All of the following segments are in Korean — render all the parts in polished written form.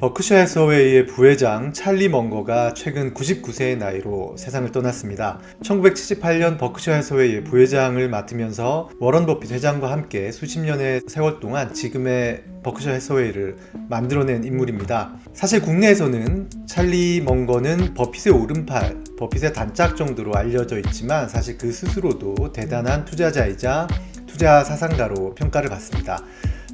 버크셔 해서웨이의 부회장 찰리 먼거가 최근 99세의 나이로 세상을 떠났습니다. 1978년 버크셔 해서웨이의 부회장을 맡으면서 워런 버핏 회장과 함께 수십 년의 세월 동안 지금의 버크셔 해서웨이를 만들어낸 인물입니다. 사실 국내에서는 찰리 먼거는 버핏의 오른팔, 버핏의 단짝 정도로 알려져 있지만 사실 그 스스로도 대단한 투자자이자 투자 사상가로 평가를 받습니다.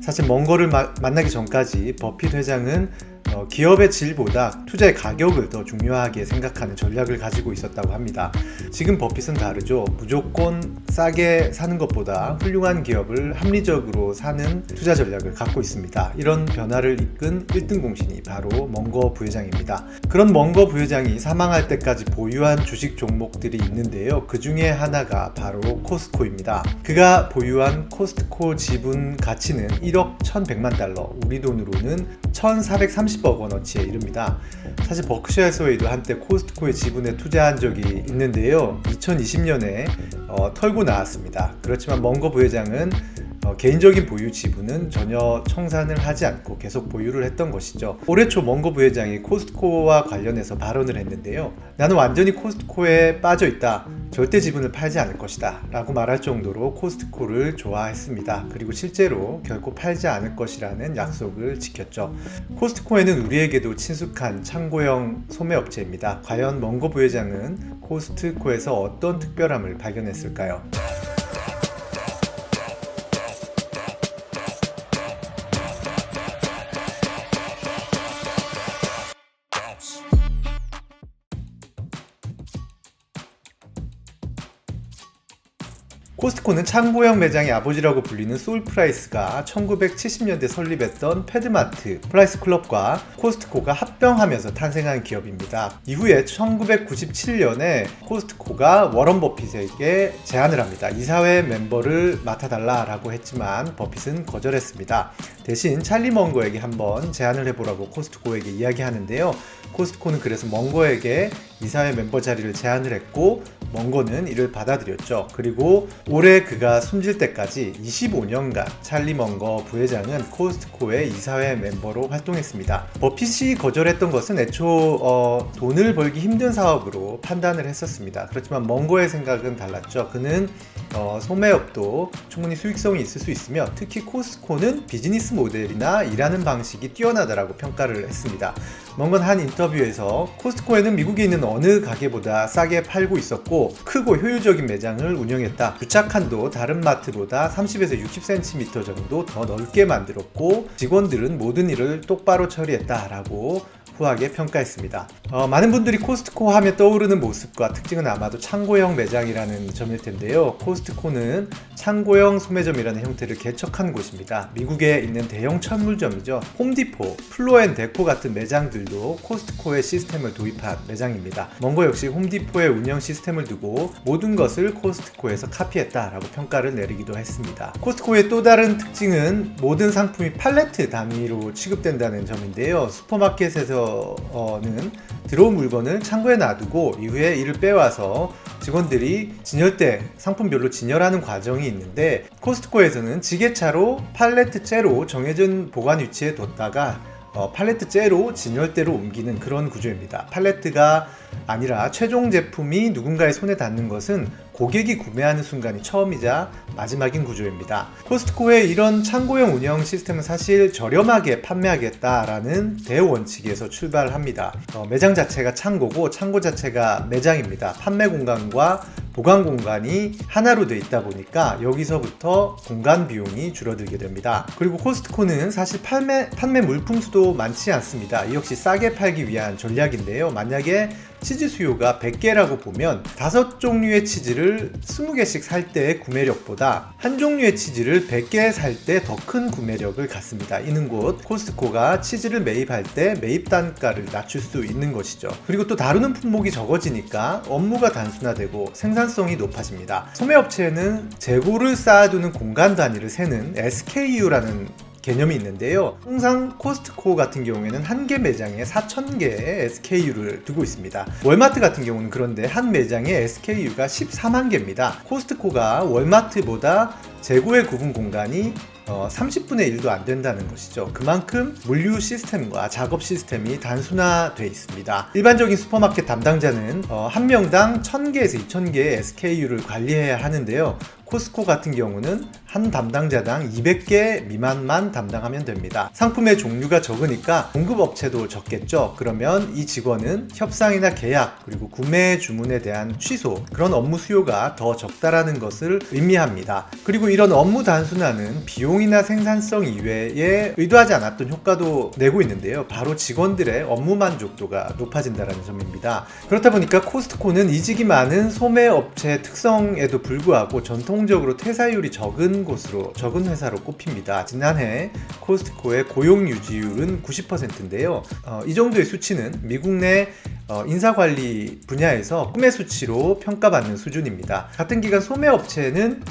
사실 먼거를 만나기 전까지 버핏 회장은 기업의 질보다 투자의 가격을 더 중요하게 생각하는 전략을 가지고 있었다고 합니다. 지금 버핏은 다르죠. 무조건 싸게 사는 것보다 훌륭한 기업을 합리적으로 사는 투자 전략을 갖고 있습니다. 이런 변화를 이끈 1등 공신이 바로 먼거 부회장입니다. 그런 먼거 부회장이 사망할 때까지 보유한 주식 종목들이 있는데요. 그 중에 하나가 바로 코스트코입니다. 그가 보유한 코스트코 지분 가치는 1억 1100만 달러, 우리 돈으로는 1430억 원어치에 이릅니다. 사실 버크셔 해서웨이도 한때 코스트코의 지분에 투자한 적이 있는데요. 2020년에 털고 나왔습니다. 그렇지만 먼거 부회장은 개인적인 보유 지분은 전혀 청산을 하지 않고 계속 보유를 했던 것이죠. 올해 초 먼거 부회장이 코스트코와 관련해서 발언을 했는데요. 나는 완전히 코스트코에 빠져 있다. 절대 지분을 팔지 않을 것이다 라고 말할 정도로 코스트코를 좋아했습니다. 그리고 실제로 결코 팔지 않을 것이라는 약속을 지켰죠. 코스트코에는 우리에게도 친숙한 창고형 소매업체입니다. 과연 먼거 부회장은 코스트코에서 어떤 특별함을 발견했을까요? 코스트코는 창고형 매장의 아버지라고 불리는 솔프라이스가 1970년대 설립했던 패드마트, 프라이스클럽과 코스트코가 합병하면서 탄생한 기업입니다. 이후에 1997년에 코스트코가 워런 버핏에게 제안을 합니다. 이사회 멤버를 맡아달라고 했지만 버핏은 거절했습니다. 대신 찰리 먼거에게 한번 제안을 해보라고 코스트코에게 이야기하는데요. 코스트코는 그래서 먼거에게 이사회 멤버 자리를 제안을 했고 먼거는 이를 받아들였죠. 그리고 올해 그가 숨질 때까지 25년간 찰리 먼거 부회장은 코스트코의 이사회 멤버로 활동했습니다. 버핏이 거절했던 것은 애초 돈을 벌기 힘든 사업으로 판단을 했었습니다. 그렇지만 먼거의 생각은 달랐죠. 그는 소매업도 충분히 수익성이 있을 수 있으며 특히 코스트코는 비즈니스 모델이나 일하는 방식이 뛰어나다라고 평가를 했습니다. 먼거는 한 인터뷰에서 코스트코에는 미국에 있는 어느 가게보다 싸게 팔고 있었고 크고 효율적인 매장을 운영했다. 주차칸도 다른 마트보다 30에서 60cm 정도 더 넓게 만들었고 직원들은 모든 일을 똑바로 처리했다라고 후하게 평가했습니다. 많은 분들이 코스트코 하면 떠오르는 모습과 특징은 아마도 창고형 매장이라는 점일 텐데요. 코스트코는 창고형 소매점이라는 형태를 개척한 곳입니다. 미국에 있는 대형 철물점이죠. 홈디포, 플로앤데코 같은 매장들도 코스트코의 시스템을 도입한 매장입니다. 먼거 역시 홈디포의 운영 시스템을 두고 모든 것을 코스트코에서 카피했다라고 평가를 내리기도 했습니다. 코스트코의 또 다른 특징은 모든 상품이 팔레트 단위로 취급된다는 점인데요. 슈퍼마켓에서는 들어온 물건을 창고에 놔두고 이후에 이를 빼와서 직원들이 진열대, 상품별로 진열하는 과정이 있는데 코스트코에서는 지게차로 팔레트째로 정해진 보관 위치에 뒀다가 팔레트째로 진열대로 옮기는 그런 구조입니다. 팔레트가 아니라 최종 제품이 누군가의 손에 닿는 것은 고객이 구매하는 순간이 처음이자 마지막인 구조입니다. 코스트코의 이런 창고형 운영 시스템은 사실 저렴하게 판매하겠다라는 대원칙에서 출발합니다. 매장 자체가 창고고 창고 자체가 매장입니다. 판매 공간과 보관 공간이 하나로 되어 있다 보니까 여기서부터 공간 비용이 줄어들게 됩니다. 그리고 코스트코는 사실 판매 물품 수도 많지 않습니다. 이 역시 싸게 팔기 위한 전략인데요. 만약에 치즈 수요가 100개라고 보면 5종류의 치즈를 20개씩 살 때의 구매력보다 한 종류의 치즈를 100개 살 때 더 큰 구매력을 갖습니다. 이는 곧 코스트코가 치즈를 매입할 때 매입 단가를 낮출 수 있는 것이죠. 그리고 또 다루는 품목이 적어지니까 업무가 단순화되고 생산성이 높아집니다. 소매업체는 재고를 쌓아두는 공간 단위를 세는 SKU라는 개념이 있는데요. 통상 코스트코 같은 경우에는 한 개 매장에 4,000개의 SKU를 두고 있습니다. 월마트 같은 경우는 그런데 한 매장에 SKU가 14만 개입니다. 코스트코가 월마트보다 재고의 구분 공간이 30분의 1도 안 된다는 것이죠. 그만큼 물류 시스템과 작업 시스템이 단순화되어 있습니다. 일반적인 슈퍼마켓 담당자는 한 명당 1000개에서 2000개의 SKU를 관리해야 하는데요. 코스트코 같은 경우는 한 담당자당 200개 미만만 담당하면 됩니다. 상품의 종류가 적으니까 공급업체도 적겠죠. 그러면 이 직원은 협상이나 계약 그리고 구매 주문에 대한 취소, 그런 업무 수요가 더 적다라는 것을 의미합니다. 그리고 이런 업무 단순화는 비용이나 생산성 이외에 의도하지 않았던 효과도 내고 있는데요. 바로 직원들의 업무 만족도가 높아진다는 점입니다. 그렇다 보니까 코스트코는 이직이 많은 소매업체의 특성에도 불구하고 전통적으로 퇴사율이 적은 회사로 꼽힙니다. 지난해 코스트코의 고용 유지율은 90%인데요. 이 정도의 수치는 미국 내 인사관리 분야에서 꿈의 수치로 평가받는 수준입니다. 같은 기간 소매업체는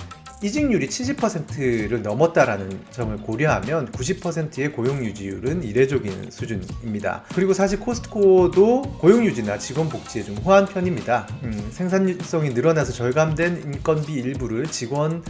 이직률이 70%를 넘었다라는 점을 고려하면 90%의 고용유지율은 이례적인 수준입니다. 그리고 사실 코스트코도 고용유지나 직원 복지에 좀 호환 편입니다. 생산성이 늘어나서 절감된 인건비 일부를 직원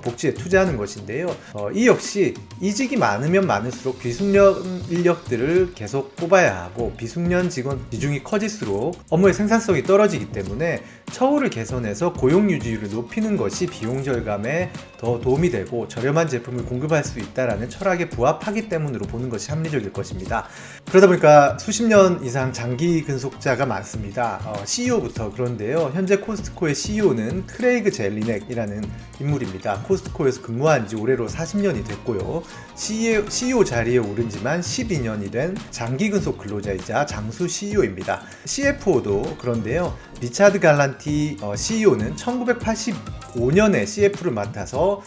복지에 투자하는 것인데요. 이 역시 이직이 많으면 많을수록 비숙련 인력들을 계속 뽑아야 하고 비숙련 직원 비중이 커질수록 업무의 생산성이 떨어지기 때문에 처우를 개선해서 고용 유지율을 높이는 것이 비용 절감에 더 도움이 되고 저렴한 제품을 공급할 수 있다는 철학에 부합하기 때문으로 보는 것이 합리적일 것입니다. 그러다 보니까 수십 년 이상 장기 근속자가 많습니다. CEO부터 그런데요. 현재 코스트코의 CEO는 크레이그 젤리넥이라는 인물입니다. 코스트코에서 근무한 지 올해로 40년이 됐고요. CEO 자리에 오른 지만 12년이 된 장기 근속 근로자이자 장수 CEO입니다. CFO도 그런데요. 리차드 갈란티 CEO는 1985년에 CF를 맡아서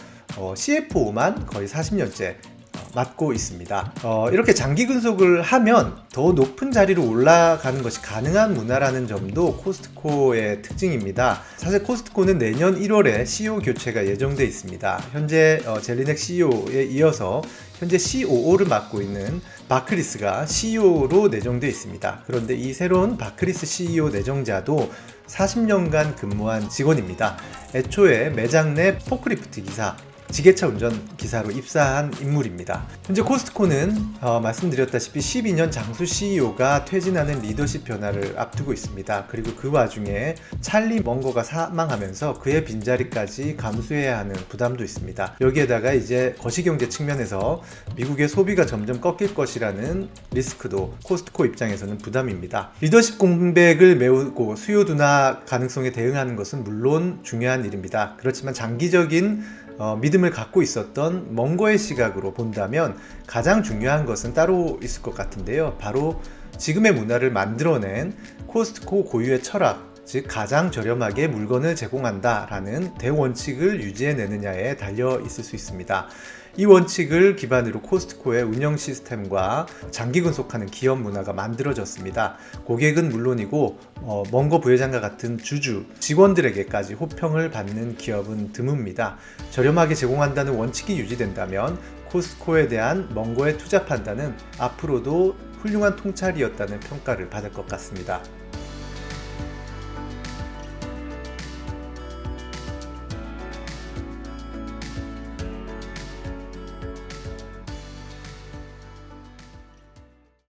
CFO만 거의 40년째 맡고 있습니다. 이렇게 장기 근속을 하면 더 높은 자리로 올라가는 것이 가능한 문화라는 점도 코스트코의 특징입니다. 사실 코스트코는 내년 1월에 CEO 교체가 예정돼 있습니다. 현재 젤리넥 CEO에 이어서 현재 COO를 맡고 있는 바크리스가 CEO로 내정돼 있습니다. 그런데 이 새로운 바크리스 CEO 내정자도 40년간 근무한 직원입니다. 애초에 매장 내 포크리프트 기사, 지게차 운전 기사로 입사한 인물입니다. 현재 코스트코는 말씀드렸다시피 12년 장수 CEO가 퇴진하는 리더십 변화를 앞두고 있습니다. 그리고 그 와중에 찰리 멍거가 사망하면서 그의 빈자리까지 감수해야 하는 부담도 있습니다. 여기에다가 이제 거시경제 측면에서 미국의 소비가 점점 꺾일 것이라는 리스크도 코스트코 입장에서는 부담입니다. 리더십 공백을 메우고 수요 둔화 가능성에 대응하는 것은 물론 중요한 일입니다. 그렇지만 장기적인 믿음을 갖고 있었던 멍거의 시각으로 본다면 가장 중요한 것은 따로 있을 것 같은데요. 바로 지금의 문화를 만들어낸 코스트코 고유의 철학, 즉 가장 저렴하게 물건을 제공한다라는 대원칙을 유지해내느냐에 달려 있을 수 있습니다. 이 원칙을 기반으로 코스트코의 운영 시스템과 장기 근속하는 기업 문화가 만들어졌습니다. 고객은 물론이고 멍거 부회장과 같은 주주, 직원들에게까지 호평을 받는 기업은 드뭅니다. 저렴하게 제공한다는 원칙이 유지된다면 코스트코에 대한 멍거의 투자 판단은 앞으로도 훌륭한 통찰이었다는 평가를 받을 것 같습니다.